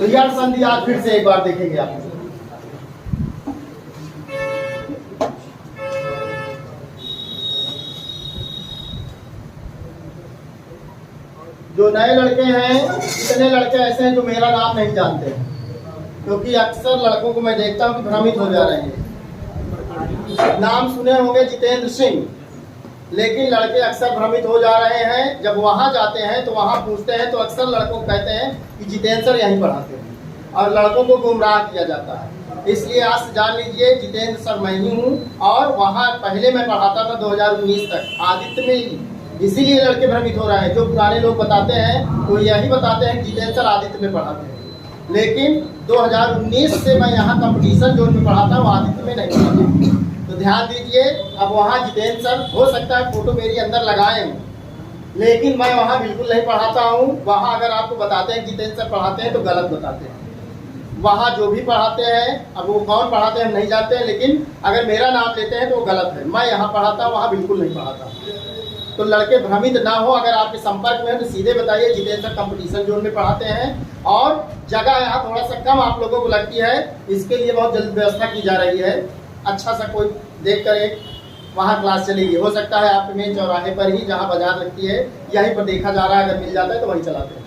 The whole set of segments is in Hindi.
तो यह संधि आज फिर से एक बार देखेंगे आप। जो नए लड़के हैं, कितने लड़के ऐसे हैं जो मेरा नाम नहीं जानते हैं, क्योंकि अक्सर लड़कों को मैं देखता हूँ कि भ्रमित हो जा रहे हैं। नाम सुने होंगे जितेंद्र सिंह, लेकिन लड़के अक्सर भ्रमित हो जा रहे हैं। जब वहाँ जाते हैं तो वहाँ पूछते हैं तो अक्सर लड़कों को कहते हैं कि जितेंद्र सर यहीं पढ़ाते हैं, और लड़कों को गुमराह किया जाता है। इसलिए आज से जान लीजिए जितेंद्र सर मैं ही हूँ, और वहाँ पहले मैं पढ़ाता था 2019 तक आदित्य में ही। इसीलिए लड़के भ्रमित हो रहे हैं। जो पुराने लोग बताते हैं तो यही बताते हैं जितेंद्र सर आदित्य में पढ़ाते हैं, लेकिन 2019 से मैं यहाँ कंपटीशन जोन में पढ़ाता हूँ, आदित्य में नहीं पढ़ाता। तो ध्यान दीजिए, अब वहाँ जितेंद्र सर हो सकता है फोटो मेरी अंदर लगाए हूँ, लेकिन मैं वहाँ बिल्कुल नहीं पढ़ाता हूँ। वहाँ अगर आपको बताते हैं जितेंद्र सर पढ़ाते हैं तो गलत बताते हैं। वहाँ जो भी पढ़ाते हैं, अब वो कौन पढ़ाते हैं हम नहीं जानते हैं, लेकिन अगर मेरा नाम लेते हैं तो वो गलत है। मैं यहाँ पढ़ाता हूँ, वहाँ बिल्कुल नहीं पढ़ाता। तो लड़के भ्रमित ना हो, अगर आपके संपर्क में है तो सीधे बताइए जितेंद्र सर कंपटीशन जोन में पढ़ाते हैं, और जगह यहाँ थोड़ा सा कम आप लोगों को लगती है, इसके लिए बहुत जल्द व्यवस्था की जा रही है। अच्छा सा कोई देख कर एक वहाँ क्लास चलेगी। हो सकता है आपके मेन चौराहे पर ही, जहाँ बाजार लगती है, यहीं पर देखा जा रहा है। अगर मिल जाता है तो वहीं चलाते हैं।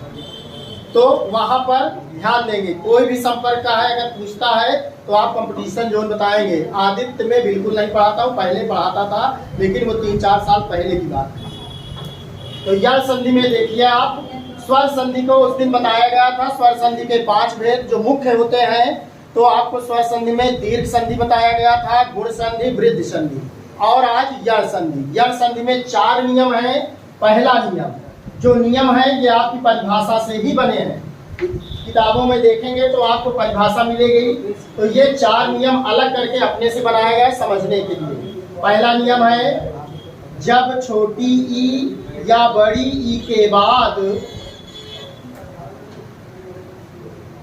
तो वहाँ पर ध्यान देंगे। कोई भी संपर्क का है, अगर पूछता है तो आप कंपटीशन जोन बताएंगे। आदित्य में बिल्कुल नहीं पढ़ाता हूँ, पहले पढ़ाता था, लेकिन वो 3-4 साल पहले की बात है। तो यह संधि में देखिए आप, स्वर संधि को उस दिन बताया गया था। स्वर संधि के 5 भेद जो मुख्य होते हैं, तो आपको स्वर संधि में दीर्घ संधि बताया गया था, गुण संधि, वृद्धि संधि, और आज यड़ संधि। यड़ संधि में 4 नियम हैं। पहला नियम, जो नियम है ये आपकी परिभाषा से ही बने हैं। किताबों में देखेंगे तो आपको परिभाषा मिलेगी। तो ये 4 नियम अलग करके अपने से बनाया गया है समझने के लिए। पहला नियम है, जब छोटी ई या बड़ी ई के बाद,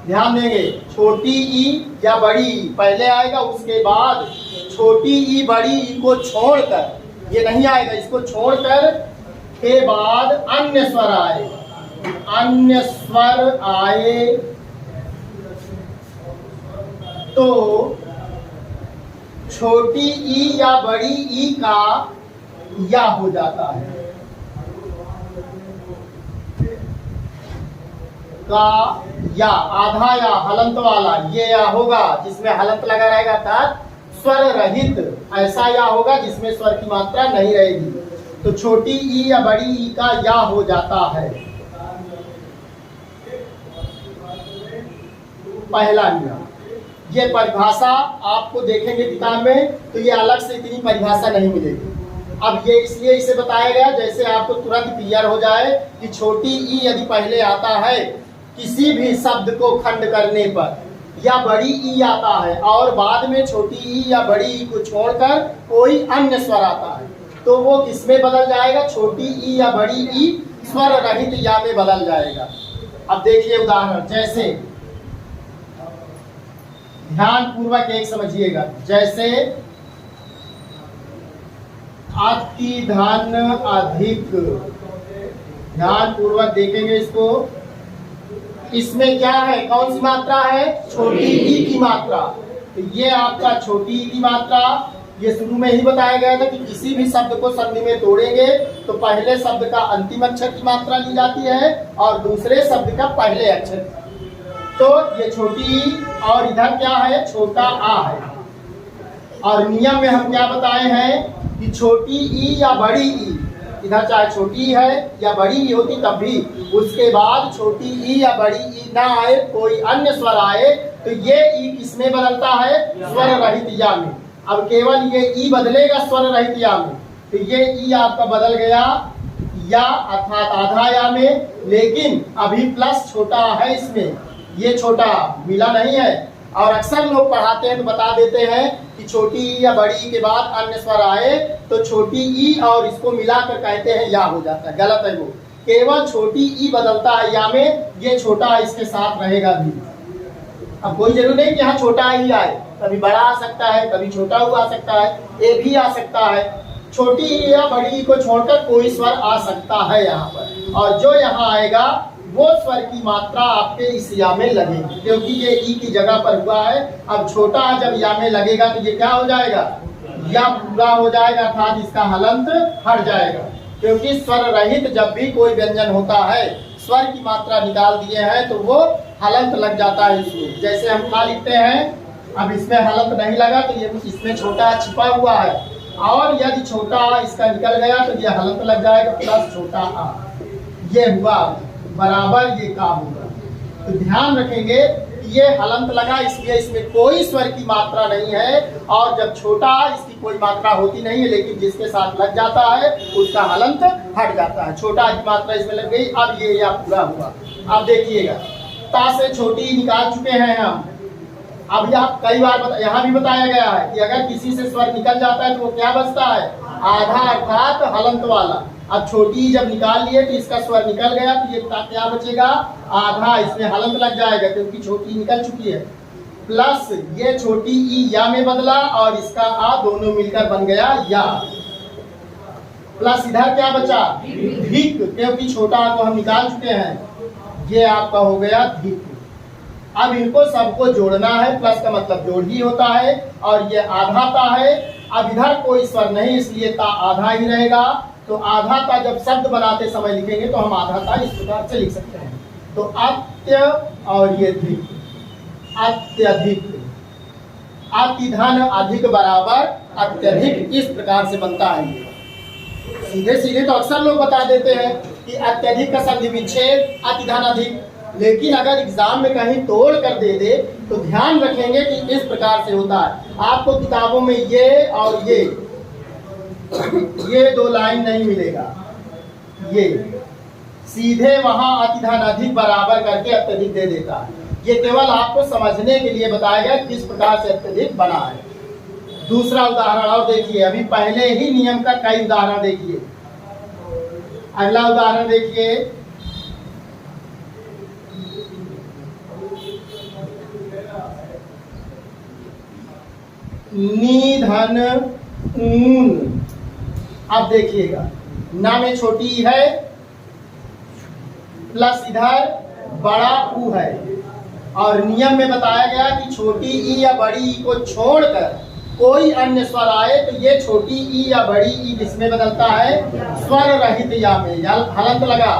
ध्यान देंगे, छोटी ई या बड़ी ई पहले आएगा, उसके बाद छोटी ई बड़ी ई को छोड़कर, ये नहीं आएगा, इसको छोड़कर के बाद अन्य स्वर आए, अन्य स्वर आए तो छोटी ई या बड़ी ई का या हो जाता है, का या, आधा या हलंत वाला ये या होगा जिसमें हलंत लगा रहेगा, अर्थात स्वर रहित ऐसा या होगा जिसमें स्वर की मात्रा नहीं रहेगी। तो छोटी ई या बड़ी ई का या हो जाता है। पहला नियम, ये परिभाषा आपको देखेंगे किताब में तो ये अलग से इतनी परिभाषा नहीं मिलेगी। अब ये इसलिए इसे बताया गया जैसे आपको तुरंत क्लियर हो जाए कि छोटी ई यदि पहले आता है किसी भी शब्द को खंड करने पर, या बड़ी ई आता है और बाद में छोटी ई या बड़ी ई को छोड़कर कोई अन्य स्वर आता है, तो वो किसमें बदल जाएगा? छोटी ई या बड़ी ई स्वर रहित या में बदल जाएगा। अब देखिए उदाहरण, जैसे ध्यान पूर्वक एक समझिएगा, जैसे अति धन अधिक, ध्यान पूर्वक देखेंगे इसको। इसमें क्या है, कौन सी मात्रा है? छोटी ई की मात्रा। तो ये आपका छोटी ई की मात्रा, ये शुरू में ही बताया गया था कि किसी भी शब्द को संधि में तोड़ेंगे तो पहले शब्द का अंतिम अक्षर की मात्रा ली जाती है और दूसरे शब्द का पहले अक्षर। तो ये छोटी ई और इधर क्या है? छोटा आ है। और नियम में हम क्या बताए हैं कि छोटी ई या बड़ी ई, इधर चाहे छोटी है या बड़ी ई होती तब भी, उसके बाद छोटी ई या बड़ी ई ना आए, कोई अन्य स्वर आए, तो ये ई किसमें बदलता है? स्वर रहित या में। अब केवल ये ई बदलेगा स्वर रहित या में, तो ये ई आपका बदल गया या अर्थात आधा या में, लेकिन अभी प्लस छोटा है इसमें, ये छोटा मिला नहीं है। और अक्सर लोग पढ़ाते हैं तो बता देते हैं कि छोटी ई या बड़ी ई के बाद अन्य स्वर आए तो छोटी ई और इसको मिलाकर कहते हैं या हो जाता है। गलत है वो, केवल छोटी ई बदलता है या में, ये छोटा इसके साथ रहेगा भी। अब कोई जरूरी नहीं कि यहाँ छोटा ही आए, कभी बड़ा आ सकता है, कभी छोटा हुआ आ सकता है, ए भी आ सकता है। छोटी ई या बड़ी ई को छोड़कर कोई स्वर आ सकता है यहाँ पर, और जो यहाँ आएगा वो स्वर की मात्रा आपके इस या में लगेगी, क्योंकि ये ई की जगह पर हुआ है। अब छोटा जब या में लगेगा तो ये क्या हो जाएगा, या पूरा हो जाएगा, अर्थात इसका हलंत हट जाएगा। क्योंकि स्वर रहित जब भी कोई व्यंजन होता है, स्वर की मात्रा निकाल दिए हैं तो वो हलंत लग जाता है इसमें। जैसे हम क्या लिखते हैं, अब इसमें हलंत नहीं लगा तो ये इसमें छोटा छिपा हुआ है, और यदि छोटा आ इसका निकल गया तो ये हलंत लग जाएगा प्लस छोटा आ, ये हुआ बराबर ये का होगा। तो ध्यान रखेंगे ये हलंत लगा इसलिए इसमें कोई स्वर की मात्रा नहीं है, और जब छोटा आ इसकी कोई मात्रा होती नहीं है, लेकिन जिसके साथ लग जाता है उसका हलंत हट जाता है। छोटा की मात्रा इसमें लग गई, अब ये या पूरा हुआ। अब देखिएगा ता से छोटी निकाल चुके हैं हम। अब यहाँ कई बार यहाँ भी बताया गया है कि अगर किसी से स्वर निकल जाता है तो वो क्या बचता है, आधा, अर्थात हलंत वाला। अब छोटी जब निकाल लिए तो इसका स्वर निकल गया तो ये क्या बचेगा, आधा, इसमें हलंत लग जाएगा क्योंकि छोटी निकल चुकी है। प्लस ये छोटी ई या में बदला और इसका आ दोनों मिलकर बन गया या। प्लस इधर क्या बचा, धिक, क्योंकि छोटा आ को हम निकाल चुके हैं, ये आपका हो गया धिक। अब इनको सबको जोड़ना है, प्लस का मतलब जोड़ ही होता है, और ये आधा ता है। अब इधर कोई स्वर नहीं इसलिए ता आधा ही रहेगा। तो आधा ता जब शब्द बनाते समय लिखेंगे तो हम आधा ता इस प्रकार से लिख सकते हैं। तो अत्य और ये धिक, अत्यधिक, अतिधन अधिक बराबर अत्यधिक, इस प्रकार से बनता है। सीधे सीधे तो अक्सर लोग बता देते हैं कि अत्यधिक का संधि विच्छेद अतिधन अधिक, लेकिन अगर एग्जाम में कहीं तोड़ कर दे दे तो ध्यान रखेंगे कि इस प्रकार से होता है। आपको किताबों में ये और ये दो लाइन नहीं मिलेगा, ये सीधे वहां अतिधन अधिक बराबर करके अत्यधिक दे देता है। ये केवल आपको समझने के लिए बताया गया किस प्रकार से अत्यधिक बना है। दूसरा उदाहरण और देखिए, अभी पहले ही नियम का कई उदाहरण देखिए। अगला उदाहरण देखिए, निधन ऊन। अब देखिएगा ना में छोटी है, प्लस इधर बड़ा ऊ है, और नियम में बताया गया कि छोटी ई या बड़ी ई को छोड़कर कोई अन्य स्वर आए तो ये छोटी ई या बड़ी ई किसमें बदलता है, स्वर रहित या में, या हलंत लगा।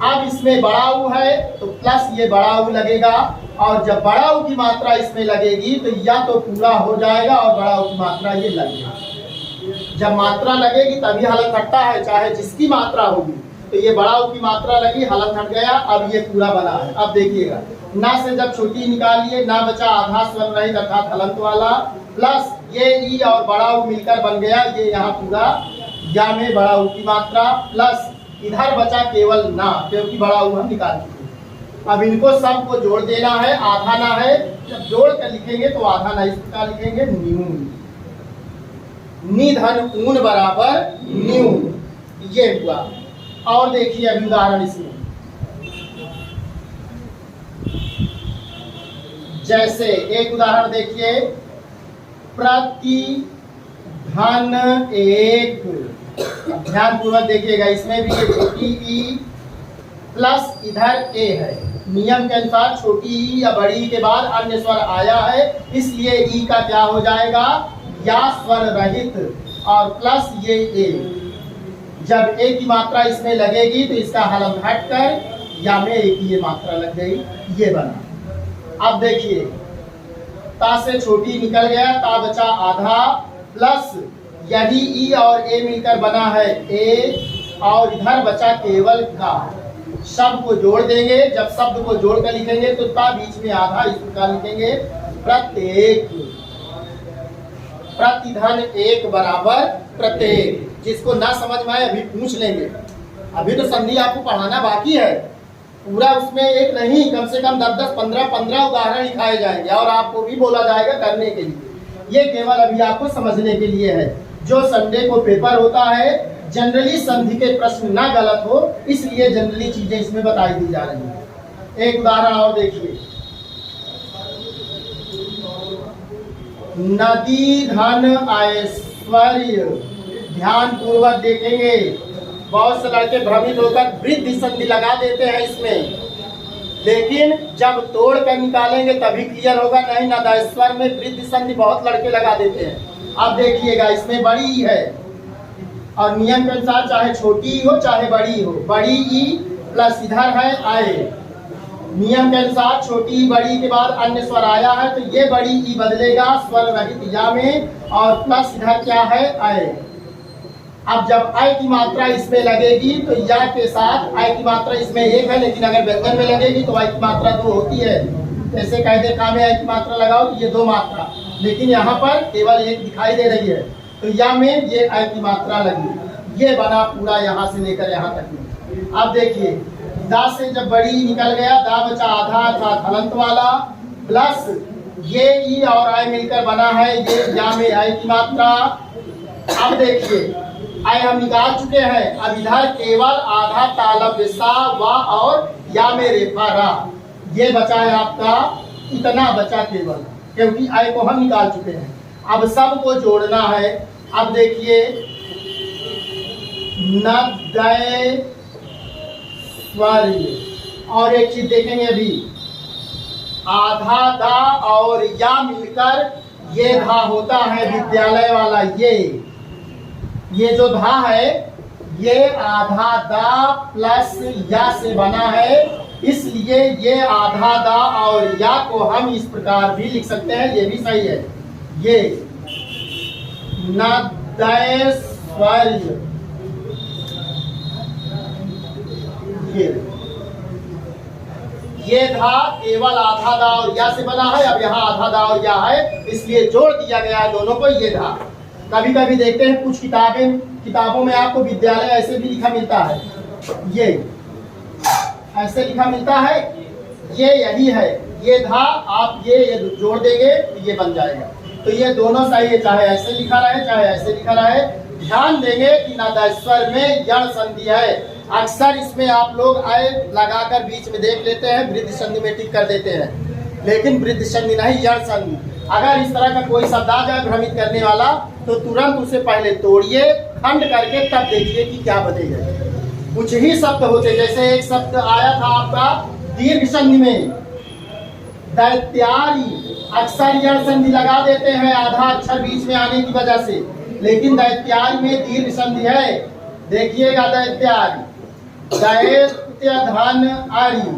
अब इसमें बड़ा ऊ है तो प्लस ये बड़ा ऊ लगेगा, और जब बड़ा ऊ की मात्रा इसमें लगेगी तो या तो पूरा हो जाएगा और बड़ा ऊ की मात्रा ये लगेगा। जब मात्रा लगेगी तभी हलंत हटता है, चाहे जिसकी मात्रा होगी। तो ये बड़ा ऊ की मात्रा लगी, हलंत हट गया, अब ये पूरा बना है। अब देखिएगा ना से जब छोटी निकाल लिए, ना बचा आधा स्वर रहित अर्थात हलंत वाला, प्लस ये ई और बड़ा ऊ मिलकर बन गया ये यहाँ पूरा या में बड़ा ऊ की मात्रा, प्लस इधर बचा केवल ना, क्योंकि बड़ा ऊ हम निकाल चुके। अब इनको सबको जोड़ देना है, आधा ना है, जब जोड़ कर लिखेंगे तो आधा ना इस प्रकार लिखेंगे, न्यून। निधन ऊन बराबर न्यून, ये हुआ। और देखिए अभी उदाहरण इसमें, जैसे एक उदाहरण देखिए, प्रति धन एक। ध्यान पूर्वक देखिएगा, इसमें भी ये छोटी ई प्लस इधर ए है। नियम के अनुसार छोटी ई या बड़ी के बाद अन्य स्वर आया है, इसलिए ई का क्या हो जाएगा, या स्वर रहित, और प्लस ये ए। जब ए की मात्रा इसमें लगेगी तो इसका हलंत हटकर या में ए की ये मात्रा लग गई, ये बना। अब देखिए ता से छोटी निकल गया, ता बचा आधा, प्लस यदि ई और ए मिलकर बना है ए, और इधर बचा केवल का। शब्द को जोड़ देंगे, जब शब्द को जोड़ कर लिखेंगे तो ता बीच में आधा, इस प्रकार लिखेंगे, प्रत्येक। प्रतिधन एक बराबर प्रत्येक। जिसको ना समझ में आए अभी पूछ लेंगे, अभी तो संधि आपको पढ़ाना बाकी है पूरा, उसमें एक नहीं कम से कम 10-10, 15-15 उदाहरण लिखाए जाएंगे और आपको भी बोला जाएगा करने के लिए। ये केवल अभी आपको समझने के लिए है। जो संडे को पेपर होता है जनरली संधि के प्रश्न ना गलत हो, इसलिए जनरली चीजें इसमें बताई दी जा रही है। एक उदाहरण और देखिए, नदी धन ऐश्वर्य। ध्यान पूर्वक देखेंगे, बहुत से लड़के भ्रमित होकर वृद्धि संधि लगा देते हैं इसमें, लेकिन जब तोड़ कर निकालेंगे तभी क्लियर होगा, नहीं नद स्वर में वृद्धि संधि बहुत लड़के लगा देते हैं। अब देखिएगा इसमें बड़ी है और नियम के अनुसार चाहे छोटी हो चाहे बड़ी हो, बड़ी ई प्लस इधर है आए, नियम के अनुसार छोटी बड़ी के बाद अन्य स्वर आया है तो ये बड़ी ई बदलेगा स्वर रहित या में और प्लस इधर क्या है आए। अब जब आय की मात्रा इसमें लगेगी तो या के साथ आय की मात्रा इसमें एक है, लेकिन अगर व्यंजन में लगेगी तो आय की मात्रा दो होती है। जैसे कह दे का में आय की मात्रा लगाओ तो ये दो मात्रा, लेकिन यहाँ पर केवल एक दिखाई दे रही है तो या में ये आय की मात्रा लगी। ये बना पूरा यहाँ से लेकर यहाँ तक में। अब देखिए दा से जब बड़ी निकल गया, दा बचा आधा था हलंत वाला प्लस ये ई और आय मिलकर बना है ये या में आय की मात्रा। अब देखिए आय हम निकाल चुके हैं, अब इधर केवल आधा तालव्य सा वा और या में रेफा रा, ये बचा है आपका, इतना बचा केवल, क्योंकि आय को हम निकाल चुके हैं। अब सब को जोड़ना है। अब देखिए नदय स्वर और एक चीज देखेंगे अभी, आधा दा और या मिलकर ये धा होता है विद्यालय वाला, ये जो धा है ये आधा दा प्लस या से बना है, इसलिए ये आधा दा और या को हम इस प्रकार भी लिख सकते हैं, ये भी सही है। ये नदय स्वर ये धा केवल आधा दा और या से बना है, अब यहाँ आधा दा और या है इसलिए जोड़ दिया गया है दोनों को, ये धा। कभी कभी देखते हैं कुछ किताबों में आपको विद्यालय ऐसे भी लिखा मिलता है, ये ऐसे लिखा मिलता है, ये यही है, ये धा आप ये जोड़ देंगे तो ये बन जाएगा। तो ये दोनों सही है, चाहे ऐसे लिखा रहे चाहे ऐसे लिखा रहे। ध्यान देंगे कि नदस्वर में यण संधि है, अक्सर इसमें आप लोग आय लगाकर बीच में देख लेते हैं, वृद्धि संधि में टिक कर देते हैं, लेकिन वृद्धि संधि नहीं यण संधि। अगर इस तरह का कोई शब्द आ जाए भ्रमित करने वाला तो तुरंत उसे पहले तोड़िए, खंड करके तब देखिए कि क्या बनेगा। कुछ ही शब्द होते, जैसे एक शब्द आया था आपका दीर्घ संधि में दैत्यारी, अक्सर यण संधि लगा देते हैं आधा अक्षर बीच में आने की वजह से, लेकिन दैत्यारी में दीर्घ संधि है। देखिएगा दैत्यारी दैत्य धन आरी,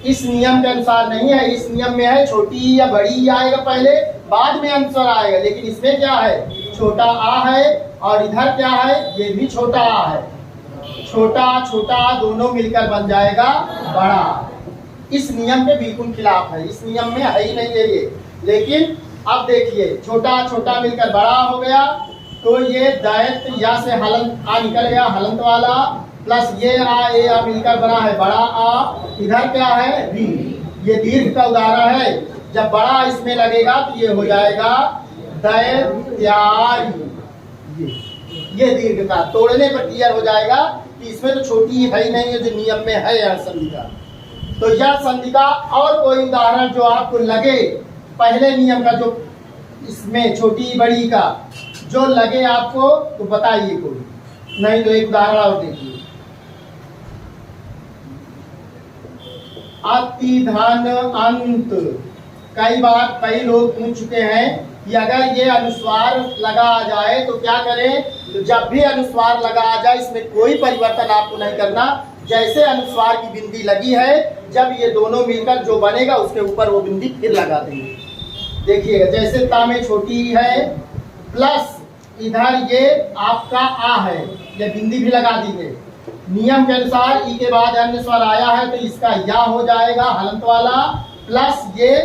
इस नियम के अनुसार नहीं है, इस नियम में है छोटी या बड़ी आएगा पहले, बाद में अंतर आएगा, लेकिन इसमें क्या है छोटा आ है और इधर क्या है ये भी छोटा आ है, छोटा छोटा दोनों मिलकर बन जाएगा बड़ा। इस नियम के बिल्कुल खिलाफ है, इस नियम में है ही नहीं है ये। लेकिन अब देखिए छोटा छोटा मिलकर बड़ा हो गया तो ये दैत्य या से हलंत आ निकल गया, हलंत वाला प्लस ये आ मिलकर बना है बड़ा आ, इधर क्या है री, ये दीर्घ का उदाहरण है। जब बड़ा इसमें लगेगा तो ये हो जाएगा दैत्यारी, ये दीर्घ का तोड़ने पर क्लियर हो जाएगा कि इसमें तो छोटी है ही नहीं है जो नियम में है यह संधि का। तो यह संधि का और कोई उदाहरण जो आपको लगे पहले नियम का, जो इसमें छोटी बड़ी का जो लगे आपको तो बताइए, कोई नहीं तो एक उदाहरण और देखिए। अति धन अंत, कई बार कई लोग पूछ चुके हैं कि अगर ये अनुस्वार लगा आ जाए तो क्या करें। तो जब भी अनुस्वार लगा आ जाए इसमें कोई परिवर्तन आपको नहीं करना, जैसे अनुस्वार की बिंदी लगी है जब ये दोनों मिलकर जो बनेगा उसके ऊपर वो बिंदी फिर लगा देंगे। देखिएगा जैसे ता में छोटी है प्लस इधर ये आपका आ है, ये बिंदी भी लगा देंगे। नियम के अनुसार ई के बाद अन्य स्वर आया है तो इसका या हो जाएगा हलंत वाला, प्लस ये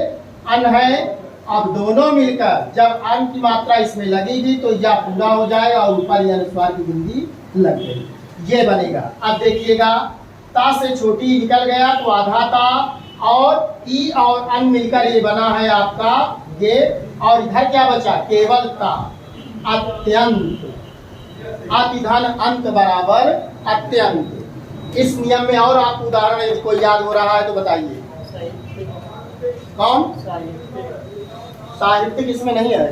अन है। अब दोनों मिलकर जब अन की मात्रा इसमें लगेगी तो या पूरा हो जाएगा और ऊपर ये अनुस्वार की बिंदी लग गई, ये बनेगा। अब देखिएगा ता से छोटी निकल गया तो आधा ता और ई और अन मिलकर ये बना है आपका ये, और इधर क्या बचा केवल ता, अत्यंत, अतिधन अंत बराबर अत्यंत। इस नियम में और आपको उदाहरण यदि कोई याद हो रहा है तो बताइए। कौन साहित्यिक इसमें नहीं है,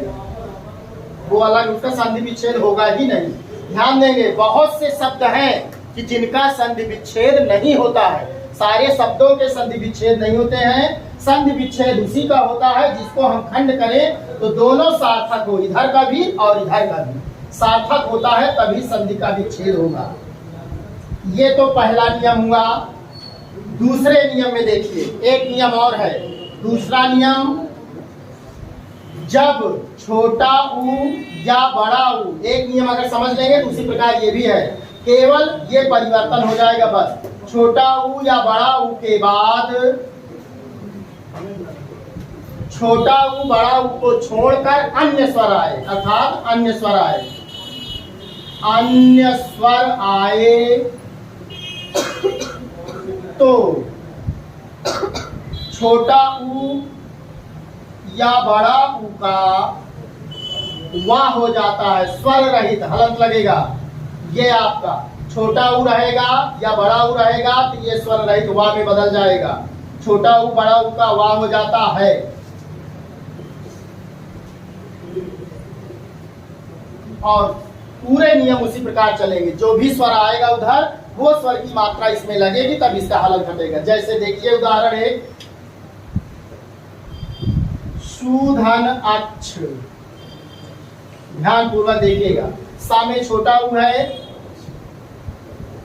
वो अलग, उसका संधि विच्छेद होगा ही नहीं। ध्यान देंगे बहुत से शब्द हैं कि जिनका संधि विच्छेद नहीं होता है, सारे शब्दों के संधि विच्छेद नहीं होते हैं। संधि विच्छेद उसी का होता है जिसको हम खंड करें तो दोनों सार्थक हो, इधर का भी और इधर का भी सार्थक होता है, तभी संधि का विच्छेद होगा। ये तो पहला नियम हुआ। दूसरे नियम में देखिए, एक नियम और है। दूसरा नियम, जब छोटा ऊ या बड़ा ऊ, एक नियम अगर समझ लेंगे तो उसी प्रकार ये भी है, केवल ये परिवर्तन हो जाएगा बस। छोटा ऊ या बड़ा ऊ के बाद छोटा ऊ बड़ा ऊ को छोड़कर अन्य स्वर आए, अर्थात अन्य स्वर आए, अन्य स्वर आए तो छोटा ऊ या बड़ा ऊ का वाह हो जाता है, स्वर रहित, हलंत लगेगा। ये आपका छोटा ऊ रहेगा या बड़ा ऊ रहेगा तो ये स्वर रहित वाह में बदल जाएगा। छोटा ऊ बड़ा ऊ का वाह हो जाता है। और पूरे नियम उसी प्रकार चलेंगे, जो भी स्वर आएगा उधर वो स्वर की मात्रा इसमें लगेगी, तब इसका हलन घटेगा। जैसे देखिए उदाहरण एक, सुधन अक्ष, ध्यान पूर्वक देखिएगा। सा में छोटा ऊ है,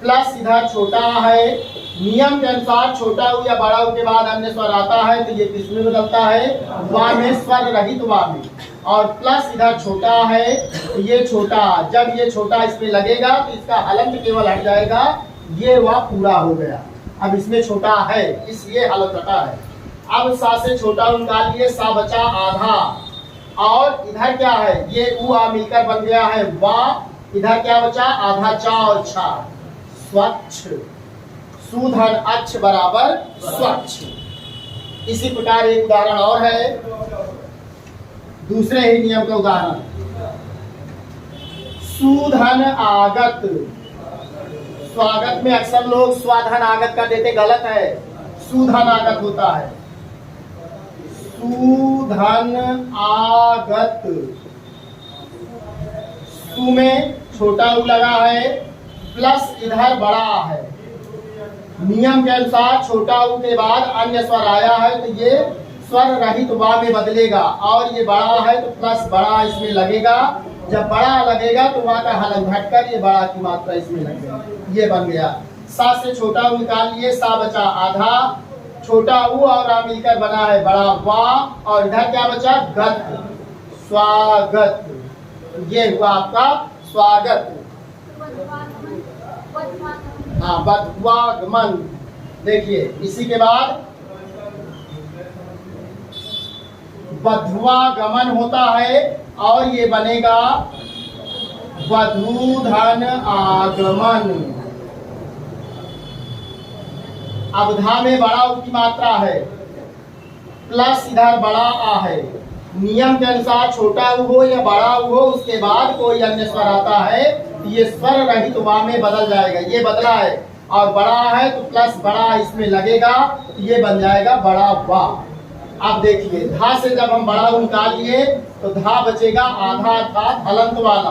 प्लस इधर छोटा है। नियम के अनुसार छोटा ऊ या बड़ा ऊ के बाद अन्य स्वर आता है तो ये किस में बदलता है, वा में, स्वर रहित वा में। और प्लस इधर छोटा है तो ये छोटा, जब ये छोटा इसमें लगेगा तो इसका हलंत केवल हट जाएगा, ये वह पूरा हो गया। अब इसमें छोटा है इसलिए हलंत हटा है। अब सा से छोटा ऊ निकालिए, सा बचा आधा, और इधर क्या है, ये ऊ आ मिलकर बन गया है वाह। इधर क्या बचा, आधा चा और छा, स्वच्छ। सुधन अच्छ बराबर स्वच्छ। इसी प्रकार एक उदाहरण और है, दूसरे ही नियम का उदाहरण, सुधन आगत। स्वागत में अक्सर लोग स्वाधन आगत का देते, गलत है, सुधन आगत होता है। सुधन आगत, सु में छोटा ऊ लगा है, प्लस इधर बड़ा है। नियम के अनुसार छोटा ऊ के बाद अन्य स्वर आया है तो ये स्वर रहित वा में बदलेगा, और ये बड़ा है तो प्लस बड़ा इसमें लगेगा। जब बड़ा लगेगा तो वहां का हलन घटकर ये बड़ा की मात्रा इसमें लगेगा, ये बन गया। सा से छोटा ऊ निकाल लिए, सा बचा आधा, छोटा ऊ और आ मिलकर बना है बड़ा वाह, और इधर क्या बचा, गत, स्वागत। ये हुआ आपका स्वागत। हाँ, बध्वागमन। देखिए इसी के बाद बध्वागमन होता है और ये बनेगा वधूधन आगमन। अब धा में बड़ा ऊ की मात्रा है, प्लस इधर बड़ा आ है। नियम के अनुसार छोटा ऊ हो या बड़ा ऊ हो, उसके बाद कोई अन्य स्वर आता है तो ये स्वर रहित वा में बदल जाएगा, ये बदला है। और बड़ा है तो प्लस बड़ा इसमें लगेगा तो ये बन जाएगा बड़ा वा। अब देखिए धा से जब हम बड़ा ऊ निकाल लिए तो धा बचेगा आधा, अर्थात हलंत वाला,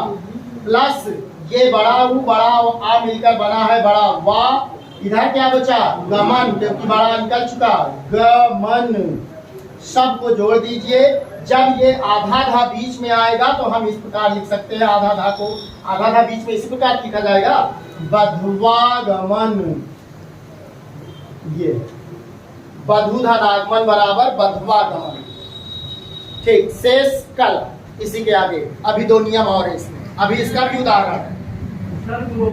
प्लस ये बड़ा ऊ बड़ा आ मिलकर बना है बड़ा वा। इधर क्या बचा, गमन, क्योंकि बड़ा निकल चुका, गमन। सब को जोड़ दीजिए। जब ये आधा धा बीच में आएगा तो हम इस प्रकार लिख सकते हैं, आधा धा को, आधा धा बीच में इसी प्रकार लिखा जाएगा, बध्वागमन। ये बधूधन आगमन बराबर बध्वागमन। ठीक, शेष कल इसी के आगे। अभी दो नियम और है इसमें, अभी इसका भी उदाहरण है।